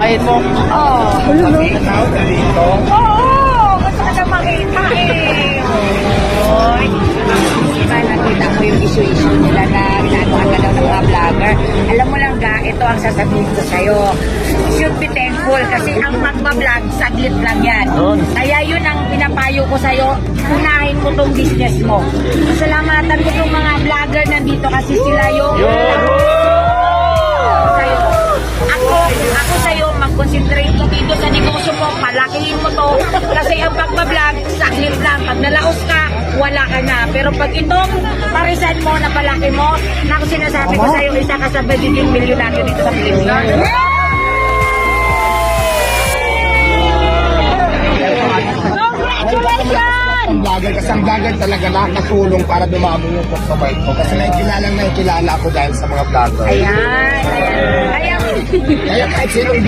Ayun mo. Oh. Oo, gusto ka na makita eh. Oy. Diba, nakita mo yung issue nila na ginagawa ka daw ng mga vlogger. Alam mo lang ga, ito ang sasabihin ko sa'yo. Should be thankful kasi ang magbablog, saglit lang yan. Kaya yun ang pinapayo ko sa'yo, unahin mo tong business mo. Pasalamatan ko tong mga vlogger nandito kasi sila yung sa'yo. Ako sa'yo, mag-concentrate ka dito sa negosyo mo, palakihin mo to. Kasi ang pagbablog, saglit lang. Pag nalaos ka, wala ka na. Pero pag itong parisan mo, na palaki mo, na ako sinasabi ko sa'yo, isa ka sa magiging milyonaryo dito sa Pilipinas. Congratulations! Ang vlogger, kasi ang vlogger talaga nakatulong para dumamo yung pagkabay ko. Kasi nakikilala ako dahil sa mga vlogger. Ayan. Kaya kahit sinong